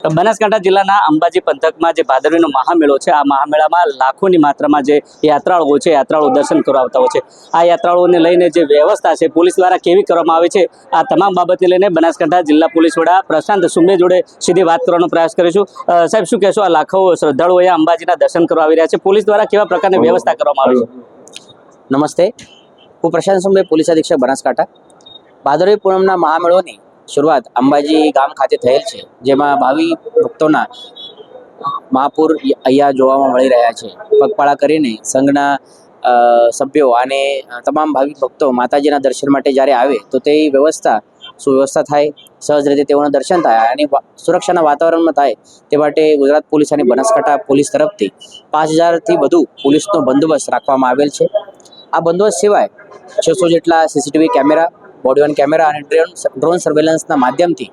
બનાસકાંઠા જિલ્લાના અંબાજી પંથકમાં જે ભાદરવીનો મહામેળો છે, આ મહામેળામાં લાખોની માત્રામાં જે યાત્રાળુઓ છે, યાત્રાળુઓ દર્શન કરવા આવતા હોય છે. આ યાત્રાળુઓને લઈને જે વ્યવસ્થા છે પોલીસ દ્વારા કેવી કરવામાં આવે છે, આ તમામ બાબતને લઈને બનાસકાંઠા જિલ્લા પોલીસ વડા પ્રશાંત સુંબે જોડે સીધી વાત કરવાનો પ્રયાસ કરીશું. સાહેબ, શું કહેશો? આ લાખો શ્રદ્ધાળુઓ અહીંયા અંબાજીના દર્શન કરવા આવી રહ્યા છે, પોલીસ દ્વારા કેવા પ્રકારની વ્યવસ્થા કરવામાં આવે છે? નમસ્તે, હું પ્રશાંત સુંબે, પોલીસ અધિક્ષક બનાસકાંઠા. ભાદરવી પૂનમના મહામેળોની શરૂઆત અંબાજી ગામ ખાતે થયેલ છે, જેમાં ભાવિ ભક્તોના મહાપુર અહીંયા જોવામાં મળી રહ્યા છે. પગપાળા કરીને સંઘના સભ્યો અને તમામ ભાવિક ભક્તો માતાજીના દર્શન માટે જ્યારે આવે તો તે વ્યવસ્થા સુવ્યવસ્થા થાય, સહજ રીતે તેઓના દર્શન થાય અને સુરક્ષાના વાતાવરણમાં થાય તે માટે ગુજરાત પોલીસ અને બનાસકાંઠા પોલીસ તરફથી 5000થી વધુ પોલીસનો બંદોબસ્ત રાખવામાં આવેલ છે. આ બંદોબસ્ત સિવાય 600 જેટલા CCTV camera, body one camera અને ડ્રોન સર્વેલન્સના માધ્યમથી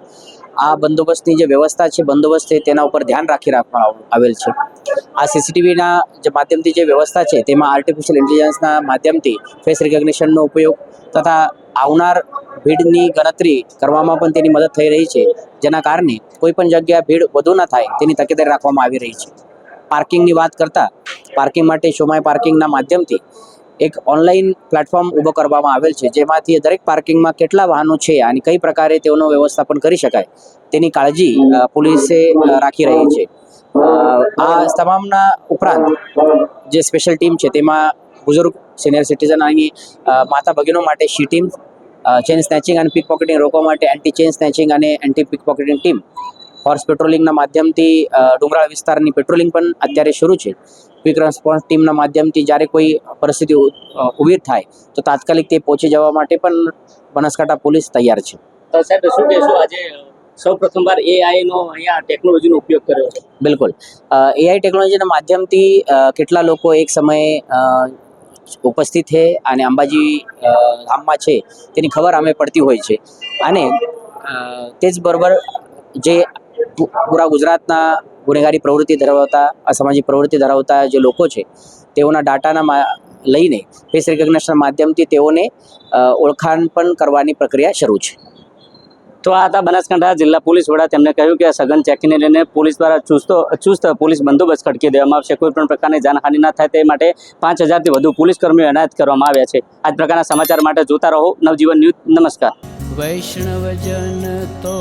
આ બંદોબસ્તની જે વ્યવસ્થા છે, બંદોબસ્ત છે તેના ઉપર ધ્યાન રાખવામાં આવેલ છે. આ સીસીટીવીના જે માધ્યમથી જે વ્યવસ્થા છે તેમાં આર્ટિફિશિયલ ઇન્ટેલિજન્સના માધ્યમથી ફેસ રિકોગ્નિશનનો ઉપયોગ તથા આવનાર ભીડની ગણતરી કરવામાં પણ તેની મદદ થઈ રહી છે, જેના કારણે કોઈ પણ જગ્યાએ ભીડ વધુ ન થાય તેની તકેદારી રાખવામાં આવી રહી છે. પાર્કિંગની વાત કરતાં પાર્કિંગ માટે શોમાય પાર્કિંગના માધ્યમથી એક ઓનલાઈન પ્લેટફોર્મ ઊભો કરવામાં આવેલ છે, જેમાંથી દરેક પાર્કિંગમાં કેટલા વાહનો છે અને કઈ પ્રકારે તેઓનું વ્યવસ્થાપન કરી શકાય તેની કાળજી પોલીસે રાખી રહી છે. આ તમામના ઉપરાંત જે સ્પેશિયલ ટીમ છે તેમાં બુઝુર્ગ, સિનિયર સિટીઝન અને માતા ભગીનો માટે શી ટીમ, ચેઇન સ્નેચિંગ અને પીક પોકેટિંગ રોકવા માટે એન્ટી ચેઇન સ્નેચિંગ અને anti peak pocketing team, horse પેટ્રોલિંગના માધ્યમથી ડુંગરાળ વિસ્તારની પેટ્રોલિંગ પણ અત્યારે શરૂ છે. ક્વિક રિસ્પોન્સ ટીમના માધ્યમથી જ્યારે કોઈ પરિસ્થિતિ ઊભી થાય તો તાત્કાલિક તે પહોંચી જવા માટે પણ બનાસકાંઠા પોલીસ તૈયાર છે. સાહેબ, શું કહેશો? આજે સૌ પ્રથમવાર એઆઈનો અહીંયા ટેકનોલોજીનો ઉપયોગ કર્યો છે. બિલકુલ, એઆઈ ટેકનોલોજીના માધ્યમથી કેટલા લોકો એક સમયે ઉપસ્થિત છે અને અંબાજી ધામમાં છે તેની ખબર અમે પડતી હોય છે. અને તે જ બરોબર જે પૂરા ગુજરાતના ગુનેગારી પ્રવૃત્તિ ધરાવતા, અસામાજિક પ્રવૃત્તિ ધરાવતા જે લોકો છે તેઓના ડાટાના લઈને ફેસ રિકોગ્નિશનના માધ્યમથી તેઓને ઓળખાણ પણ કરવાની પ્રક્રિયા શરૂ છે. તો આ હતા બનાસકાંઠા જિલ્લા પોલીસ વડા. તેમણે કહ્યું કે સઘન ચેકિંગને લઈને પોલીસ દ્વારા ચુસ્ત પોલીસ બંદોબસ્ત ખડકી દેવામાં આવશે. કોઈ પણ પ્રકારની જાનહાનિ ના થાય તે માટે 5000થી વધુ પોલીસ કર્મીઓ એનાયત કરવામાં આવ્યા છે. આ જ પ્રકારના સમાચાર માટે જોતા રહો નવજીવન ન્યૂઝ. નમસ્કાર. વૈષ્ણવજન તો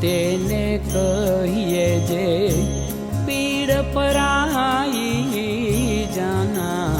તેને કહીએ જે પીડ પરાઈ જાના.